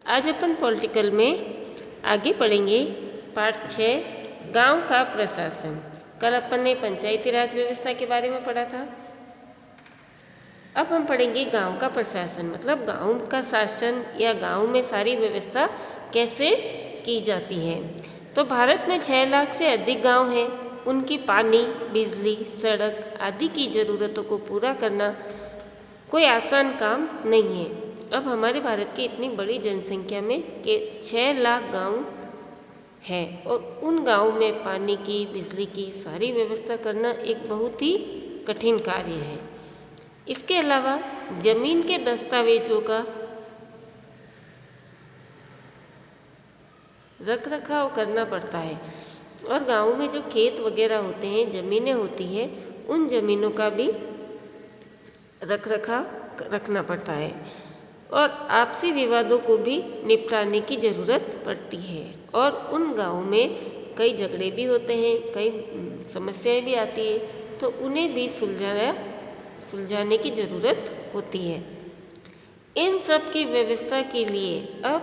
आज अपन पॉलिटिकल में आगे पढ़ेंगे पार्ट 6 गांव का प्रशासन। कल अपन ने पंचायती राज व्यवस्था के बारे में पढ़ा था। अब हम पढ़ेंगे गांव का प्रशासन, मतलब गांव का शासन या गांव में सारी व्यवस्था कैसे की जाती है। तो भारत में 6 लाख से अधिक गांव हैं। उनकी पानी, बिजली, सड़क आदि की ज़रूरतों को पूरा करना कोई आसान काम नहीं है। अब हमारे भारत की इतनी बड़ी जनसंख्या में 6 लाख गांव है और उन गांव में पानी की, बिजली की सारी व्यवस्था करना एक बहुत ही कठिन कार्य है। इसके अलावा जमीन के दस्तावेजों का रख रखाव करना पड़ता है और गांव में जो खेत वगैरह होते हैं, ज़मीनें होती है, उन ज़मीनों का भी रख रखाव रखना पड़ता है और आपसी विवादों को भी निपटाने की ज़रूरत पड़ती है। और उन गाँव में कई झगड़े भी होते हैं, कई समस्याएं भी आती है, तो उन्हें भी सुलझाने की ज़रूरत होती है। इन सब की व्यवस्था के लिए अब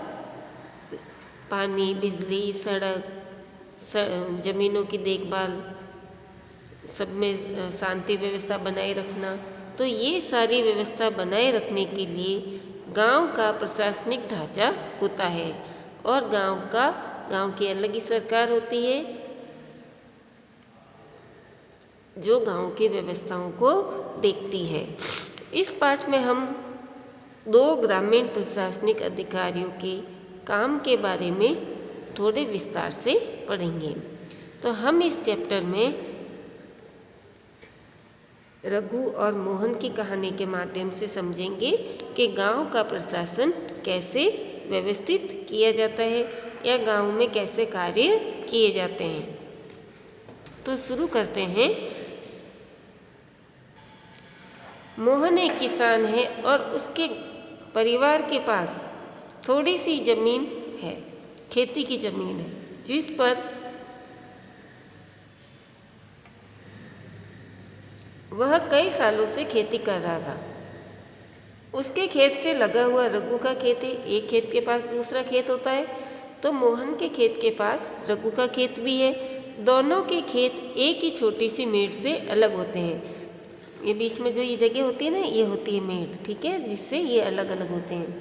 पानी, बिजली, सड़क, ज़मीनों की देखभाल, सब में शांति व्यवस्था बनाए रखना, तो ये सारी व्यवस्था बनाए रखने के लिए गांव का प्रशासनिक ढांचा होता है और गांव की अलग ही सरकार होती है जो गांव की व्यवस्थाओं को देखती है। इस पाठ में हम 2 ग्रामीण प्रशासनिक अधिकारियों के काम के बारे में थोड़े विस्तार से पढ़ेंगे। तो हम इस चैप्टर में रघु और मोहन की कहानी के माध्यम से समझेंगे कि गांव का प्रशासन कैसे व्यवस्थित किया जाता है या गांव में कैसे कार्य किए जाते हैं। तो शुरू करते हैं। मोहन एक किसान है और उसके परिवार के पास थोड़ी सी ज़मीन है, खेती की ज़मीन है, जिस पर वह कई सालों से खेती कर रहा था। उसके खेत से लगा हुआ रघु का खेत है। एक खेत के पास दूसरा खेत होता है, तो मोहन के खेत के पास रघु का खेत भी है। दोनों के खेत एक ही छोटी सी मेड़ से अलग होते हैं। ये बीच में जो ये जगह होती है ना, ये होती है मेड़, ठीक है, जिससे ये अलग अलग होते हैं।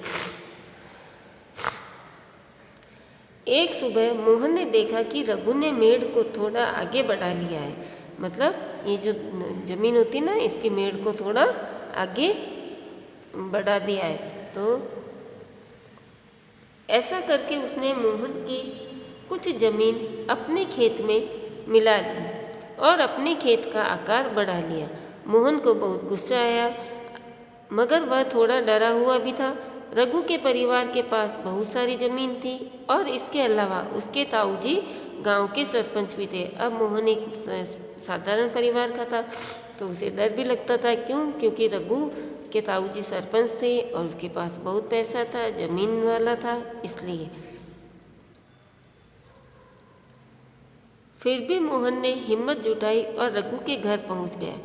एक सुबह मोहन ने देखा कि रघु ने मेड़ को थोड़ा आगे बढ़ा लिया है, मतलब ये जो ज़मीन होती है ना, इसकी मेड़ को थोड़ा आगे बढ़ा दिया है। तो ऐसा करके उसने मोहन की कुछ ज़मीन अपने खेत में मिला ली और अपने खेत का आकार बढ़ा लिया। मोहन को बहुत गुस्सा आया, मगर वह थोड़ा डरा हुआ भी था। रघु के परिवार के पास बहुत सारी ज़मीन थी और इसके अलावा उसके ताऊ जी गाँव के सरपंच भी थे। अब मोहन एक साधारण परिवार का था, तो उसे डर भी लगता था। क्योंकि रघु के ताऊ जी सरपंच थे और उसके पास बहुत पैसा था, ज़मीन वाला था, इसलिए। फिर भी मोहन ने हिम्मत जुटाई और रघु के घर पहुंच गया।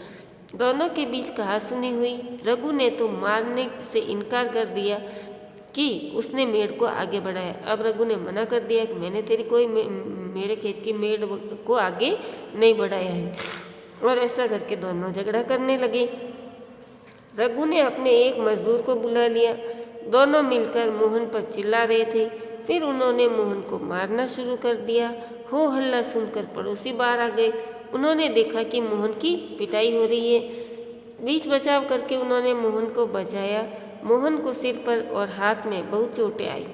दोनों के बीच कहासुनी हुई। रघु ने तो मारने से इनकार कर दिया कि उसने मेड़ को आगे बढ़ाया। अब रघु ने मना कर दिया कि मैंने मेरे खेत की मेड़ को आगे नहीं बढ़ाया है, और ऐसा करके दोनों झगड़ा करने लगे। रघु ने अपने एक मजदूर को बुला लिया। दोनों मिलकर मोहन पर चिल्ला रहे थे। फिर उन्होंने मोहन को मारना शुरू कर दिया। हो हल्ला सुनकर पड़ोसी बाहर आ गए। उन्होंने देखा कि मोहन की पिटाई हो रही है। बीच बचाव करके उन्होंने मोहन को बचाया। मोहन को सिर पर और हाथ में बहुत चोटें आई।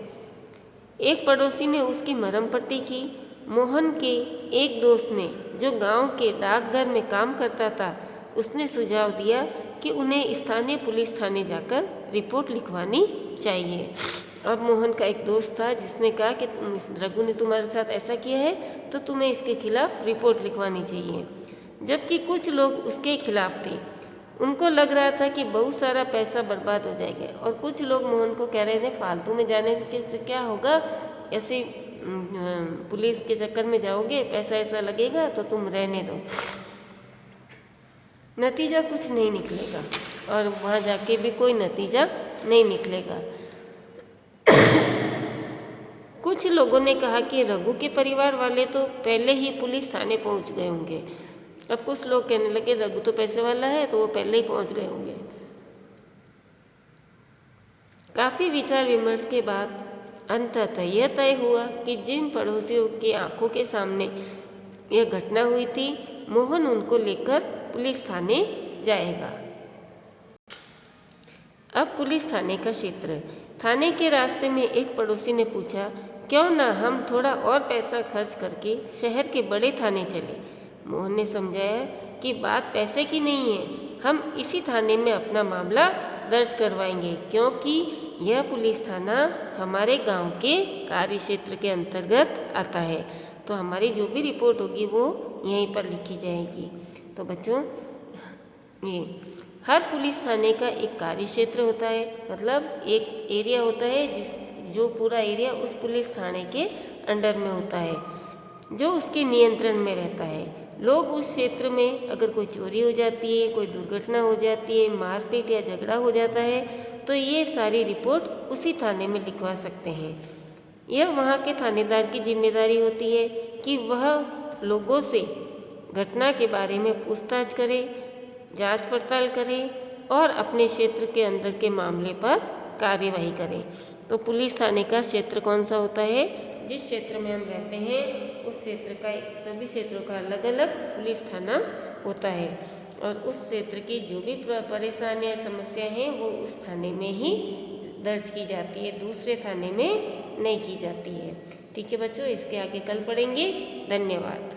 एक पड़ोसी ने उसकी मरहम पट्टी की। मोहन के एक दोस्त ने, जो गांव के डाकघर में काम करता था, उसने सुझाव दिया कि उन्हें स्थानीय पुलिस थाने जाकर रिपोर्ट लिखवानी चाहिए। अब मोहन का एक दोस्त था जिसने कहा कि रघु ने तुम्हारे साथ ऐसा किया है तो तुम्हें इसके खिलाफ रिपोर्ट लिखवानी चाहिए। जबकि कुछ लोग उसके खिलाफ थे। उनको लग रहा था कि बहुत सारा पैसा बर्बाद हो जाएगा, और कुछ लोग मोहन को कह रहे थे फालतू में जाने से क्या होगा, ऐसे पुलिस के चक्कर में जाओगे, पैसा ऐसा लगेगा, तो तुम रहने दो, नतीजा कुछ नहीं निकलेगा, और वहाँ जाके भी कोई नतीजा नहीं निकलेगा। कुछ लोगों ने कहा कि रघु के परिवार वाले तो पहले ही पुलिस थाने पहुंच गए होंगे। अब कुछ लोग कहने लगे रघु तो पैसे वाला है तो वो पहले ही पहुंच गए होंगे। काफ़ी विचार विमर्श के बाद अंततः यह तय हुआ कि जिन पड़ोसियों की आंखों के सामने यह घटना हुई थी, मोहन उनको लेकर पुलिस थाने जाएगा। अब पुलिस थाने का क्षेत्र। थाने के रास्ते में एक पड़ोसी ने पूछा, क्यों ना हम थोड़ा और पैसा खर्च करके शहर के बड़े थाने चले। मोहन ने समझाया कि बात पैसे की नहीं है, हम इसी थाने में अपना मामला दर्ज करवाएंगे, क्योंकि यह पुलिस थाना हमारे गांव के कार्य क्षेत्र के अंतर्गत आता है, तो हमारी जो भी रिपोर्ट होगी वो यहीं पर लिखी जाएगी। तो बच्चों, ये हर पुलिस थाने का एक कार्य क्षेत्र होता है, मतलब एक एरिया होता है जो पूरा एरिया उस पुलिस थाने के अंडर में होता है, जो उसके नियंत्रण में रहता है। लोग उस क्षेत्र में अगर कोई चोरी हो जाती है, कोई दुर्घटना हो जाती है, मारपीट या झगड़ा हो जाता है, तो ये सारी रिपोर्ट उसी थाने में लिखवा सकते हैं। यह वहाँ के थानेदार की जिम्मेदारी होती है कि वह लोगों से घटना के बारे में पूछताछ करे, जांच पड़ताल करे और अपने क्षेत्र के अंदर के मामले पर कार्यवाही करें। तो पुलिस थाने का क्षेत्र कौन सा होता है? जिस क्षेत्र में हम रहते हैं उस क्षेत्र का, सभी क्षेत्रों का अलग अलग पुलिस थाना होता है, और उस क्षेत्र की जो भी परेशानियाँ समस्या हैं वो उस थाने में ही दर्ज की जाती है, दूसरे थाने में नहीं की जाती है। ठीक है बच्चों, इसके आगे कल पढ़ेंगे। धन्यवाद।